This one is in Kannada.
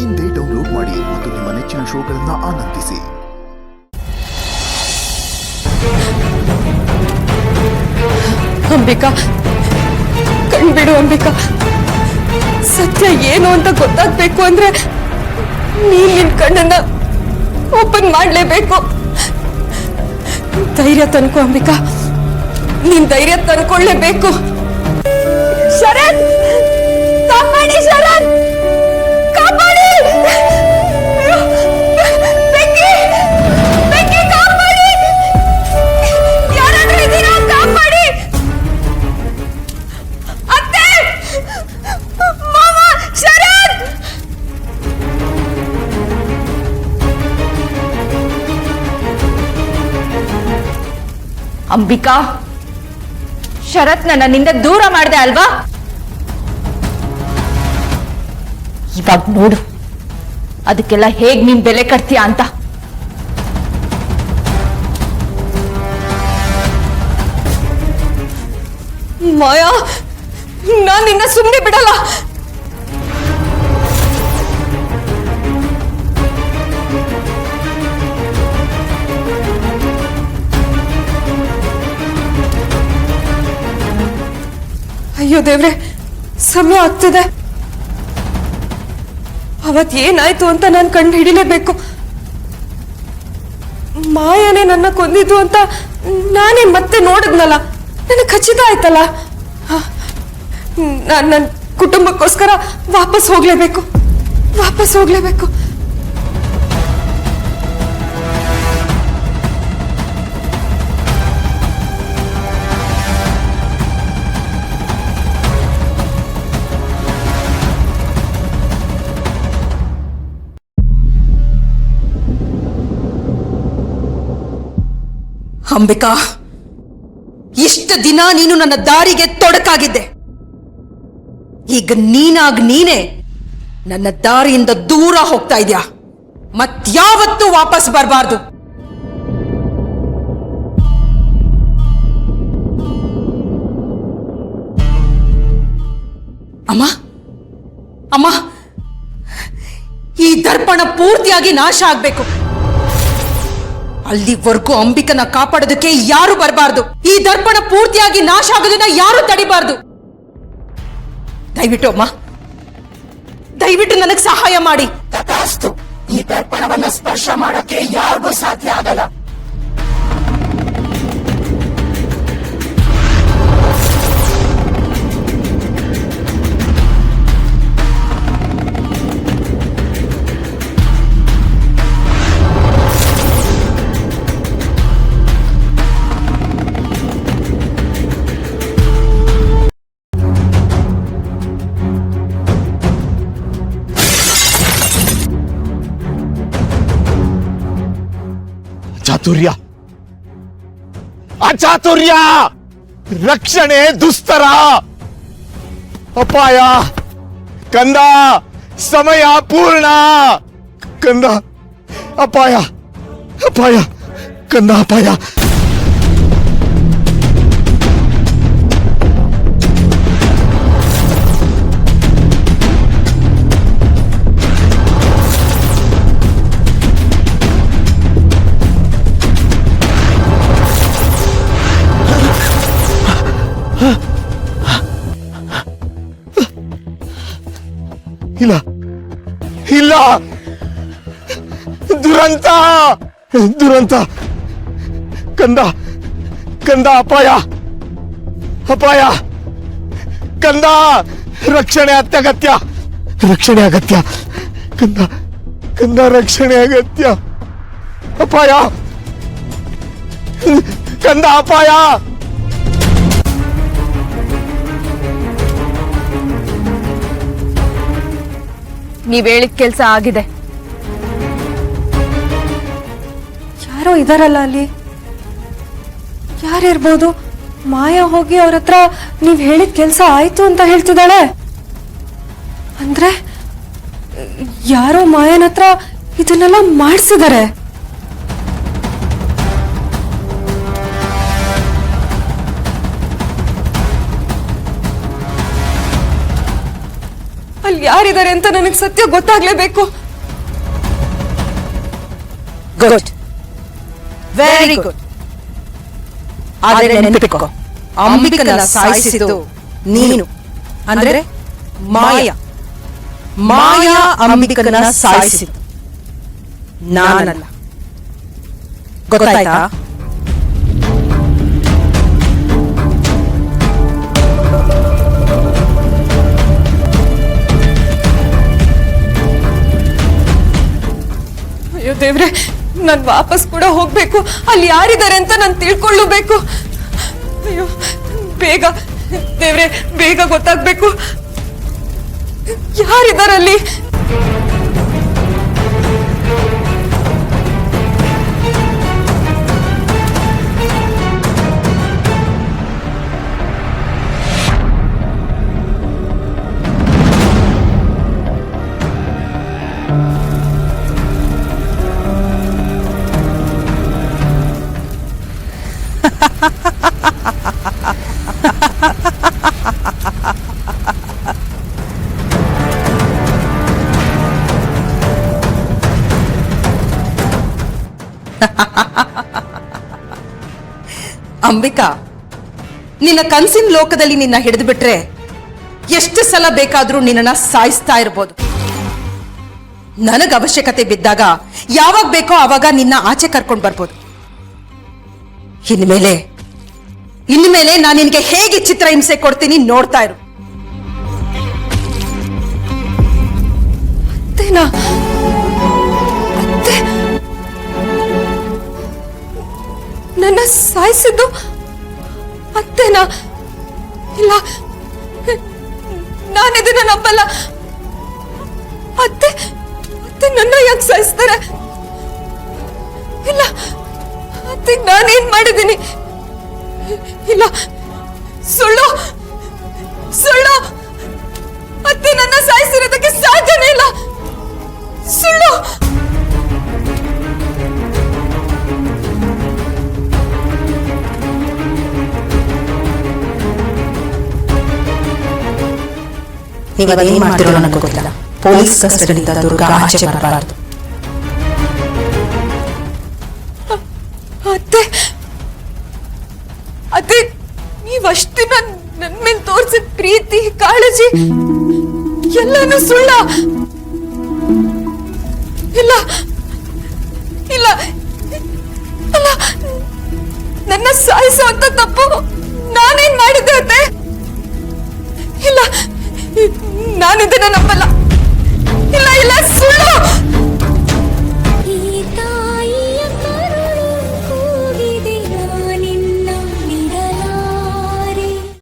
ಇಂದೇ ಡೌನ್ಲೋಡ್ ಮಾಡಿ ಮತ್ತು ನಿಮ್ಮ ನೆಚ್ಚಿನ ಶೋಗಳನ್ನು ಆನಂದಿಸಿ. ಅಂಬಿಕಾ, ಕಣ್ಬಿಡು ಅಂಬಿಕಾ. ಸತ್ಯ ಏನು ಅಂತ ಗೊತ್ತಾಗ್ಬೇಕು ಅಂದ್ರೆ ನೀನ್ ನಿನ್ ಕಣ್ಣನ್ನ ಓಪನ್ ಮಾಡ್ಲೇಬೇಕು. ಧೈರ್ಯ ತಂದ್ಕೊ ಅಂಬಿಕಾ, ನೀನ್ ಧೈರ್ಯ ತಂದ್ಕೊಳ್ಳೇಬೇಕು. ಶರತ್, ಕಾಪಾಡಿ ಶರತ್, ಕಾಪಾಡಿ. ಬೆಂಕಿ, ಬೆಂಕಿ, ಕಾಪಾಡಿ. ಯಾರಾದ್ರೂ ಇದೀರಾ? ಕಾಪಾಡಿ. ಅತ್ತೆ, ಮಾವ, ಶರತ್. ಅಂಬಿಕಾ, ಶರತ್ ನನ್ನಿಂದ ದೂರ ಮಾಡಿದೆ ಅಲ್ವಾ? ಇವಾಗ ನೋಡು ಅದಕ್ಕೆಲ್ಲ ಹೇಗ್ ನೀನ್ ಬೆಲೆ ಕಟ್ತೀಯ ಅಂತ. ಮಾಯಾ, ನಾನ್ ನಿನ್ನ ಸುಮ್ಮನೆ ಬಿಡಲ್ಲ. ಅಯ್ಯೋ ದೇವ್ರೆ, ಸಮಯ ಆಗ್ತಿದೆ. ಅವತ್ ಏನಾಯ್ತು ಅಂತ ನಾನು ಕಂಡು ಹಿಡಿಲೇಬೇಕು. ಮಾಯನೇ ನನ್ನ ಕೊಂದಿದ್ದು ಅಂತ ನಾನೇ ಮತ್ತೆ ನೋಡಿದ್ನಲ್ಲ, ನನಗೆ ಖಚಿತ ಆಯ್ತಲ್ಲ. ನಾನು ನನ್ನ ಕುಟುಂಬಕ್ಕೋಸ್ಕರ ವಾಪಸ್ ಹೋಗ್ಲೇಬೇಕು. ಅಂಬಿಕಾ, ಇಷ್ಟು ದಿನ ನೀನು ನನ್ನ ದಾರಿಗೆ ತೊಡಕಾಗಿದ್ದೆ. ಈಗ ನೀನೇ ನನ್ನ ದಾರಿಯಿಂದ ದೂರ ಹೋಗ್ತಾ ಇದೆಯಾ. ಮತ್ಯಾವತ್ತೂ ವಾಪಸ್ ಬರಬಾರ್ದು. ಅಮ್ಮ, ಅಮ್ಮ, ಈ ದರ್ಪಣ ಪೂರ್ತಿಯಾಗಿ ನಾಶ ಆಗ್ಬೇಕು. ಅಲ್ಲಿವರೆಗೂ ಅಂಬಿಕನ ಕಾಪಾಡೋದಕ್ಕೆ ಯಾರು ಬರಬಾರ್ದು. ಈ ದರ್ಪಣ ಪೂರ್ತಿಯಾಗಿ ನಾಶ ಆಗೋದನ್ನ ಯಾರು ತಡಿಬಾರ್ದು. ದಯವಿಟ್ಟು ಅಮ್ಮ, ದಯವಿಟ್ಟು ನನಗೆ ಸಹಾಯ ಮಾಡಿ. ಈ ದರ್ಪಣವನ್ನ ಸ್ಪರ್ಶ ಮಾಡಕ್ಕೆ ಯಾರಿಗೂ ಸಾಧ್ಯ ಆಗಲ್ಲ. ಅಚಾತುರ್ಯ, ರಕ್ಷಣೆ ದುಸ್ತರ, ಅಪಾಯ. ಕಂದ, ಸಮಯ ಪೂರ್ಣ. ಕಂದ, ಅಪಾಯ, ಅಪಾಯ. ಕಂದ, ಅಪಾಯ. ಇಲ್ಲ, ಇಲ್ಲ, ದುರಂತ, ದುರಂತ. ಕಂದ, ಕಂದ, ಅಪಾಯ, ಅಪಾಯ. ಕಂದ, ರಕ್ಷಣೆ ಅತ್ಯಗತ್ಯ, ರಕ್ಷಣೆ ಅಗತ್ಯ. ಕಂದ, ಕಂದ, ರಕ್ಷಣೆ ಅಗತ್ಯ. ಅಪಾಯ, ಕಂದ, ಅಪಾಯ. ನೀವ್ ಹೇಳಿದ ಕೆಲ್ಸ ಆಗಿದೆ. ಯಾರೋ ಇದಾರಲ್ಲ ಅಲ್ಲಿ, ಯಾರಿರ್ಬೋದು? ಮಾಯಾ ಹೋಗಿ ಅವ್ರ ಹತ್ರ ನೀವ್ ಹೇಳಿದ ಕೆಲ್ಸ ಆಯ್ತು ಅಂತ ಹೇಳ್ತಿದ್ದಾಳೆ ಅಂದ್ರೆ ಯಾರೋ ಮಾಯನ ಹತ್ರ ಇದನ್ನೆಲ್ಲ ಮಾಡಿಸಿದ್ದಾರೆ. ಅಲ್ಲಿ ಅಲ್ಲಿ ಯಾರಿದ್ದಾರೆ ಅಂತ ನನಗೆ ಸತ್ಯ ಗೊತ್ತಾಗ್ಲೇಬೇಕು. Good, very good. ಆದ್ರೆ ನೆನಪಿಟ್ಕೋ, ಅಂಬಿಕನ ಸಾಯಿಸಿದ್ದು ನೀನು, ಅಂದ್ರೆ ಮಾಯಾ ಅಂಬಿಕನ ಸಾಯಿಸಿದ್ದು ನಾನಲ್ಲ. ಗೊತ್ತಾಯ್ತಾ? ಅಯ್ಯೋ ದೇವ್ರೆ, ನಾನು ವಾಪಸ್ ಕೂಡ ಹೋಗ್ಬೇಕು. ಅಲ್ಲಿ ಯಾರಿದ್ದಾರೆ ಅಂತ ನಾನು ತಿಳ್ಕೊಳ್ಳಬೇಕು. ಅಯ್ಯೋ ಬೇಗ ದೇವ್ರೆ, ಬೇಗ ಗೊತ್ತಾಗ್ಬೇಕು ಯಾರಿದಾರಲ್ಲಿ. ಅಂಬಿಕಾ, ನಿನ್ನ ಕನ್ಸಿನ ಲೋಕದಲ್ಲಿ ನಿನ್ನ ಹಿಡಿದು ಬಿಟ್ರೆ ಎಷ್ಟು ಸಲ ಬೇಕಾದ್ರೂ ನಿನ್ನನ್ನ ಸಾಯಿಸ್ತಾ ಇರ್ಬೋದು. ನನಗ ಅವಶ್ಯಕತೆ ಬಿದ್ದಾಗ ಯಾವಾಗ ಬೇಕೋ ಆವಾಗ ನಿನ್ನ ಆಚೆ ಕರ್ಕೊಂಡು ಬರ್ಬೋದು. ಇನ್ಮೇಲೆ ನಾನು ನಿನಗೆ ಹೇಗೆ ಚಿತ್ರ ಹಿಂಸೆ ಕೊಡ್ತೀನಿ ನೋಡ್ತಾ ಇರು. ಅತ್ತೇನಾ? ಅತ್ತೆ ನನ್ನ ಸಾಯಿಸಿದ್ದು ಅತ್ತೇನಾ? ಇಲ್ಲ, ನಾನಿದನ್ನ ನಂಬಲ್ಲ. ಅತ್ತೆ ನನ್ನ ಯಾಕೆ ಸಾಯಿಸ್ತಾರೆ? ಇಲ್ಲ, ಅತ್ತೆ ನಾನೇನ್ ಮಾಡಿದ್ದೀನಿ? ಇಲ್ಲ, ಸುಳ್ಳು ಸುಳ್ಳು. ಅತ್ತೆ ನನ್ನ ಸಾಯಿಸಿರೋದಕ್ಕೆ ಸಾಧ್ಯನೇ ಇಲ್ಲ. ಸುಳ್ಳು. ನೀವೇನ್ ಮಾಡ್ತಿರೋ ನನಗೆ ಗೊತ್ತಿಲ್ಲ. ಪೊಲೀಸ್ ಕಸ್ಟಡಿಯಿಂದ ದುರ್ಗಾ ಆಚೆ ಬರಬಾರದು. ಅತ್ತೆ ಅತ್ತೆ, ನೀವಷ್ಟು ನನ್ನ ಮೇಲೆ ತೋರಿಸಿದ ಪ್ರೀತಿ, ಕಾಳಜಿ ಎಲ್ಲಾನು ಸುಳ್ಳ. ಇಲ್ಲ ಇಲ್ಲ ಅಲ್ಲ, ನನ್ನ ಸಾಯಿಸುವಂತ ತಪ್ಪು ನಾನೇನ್ ಮಾಡಿದ್ದೆ ಅತ್ತೆ? ಇಲ್ಲ, ನಾನಿದನ್ನ ನಂಬಲ್ಲ.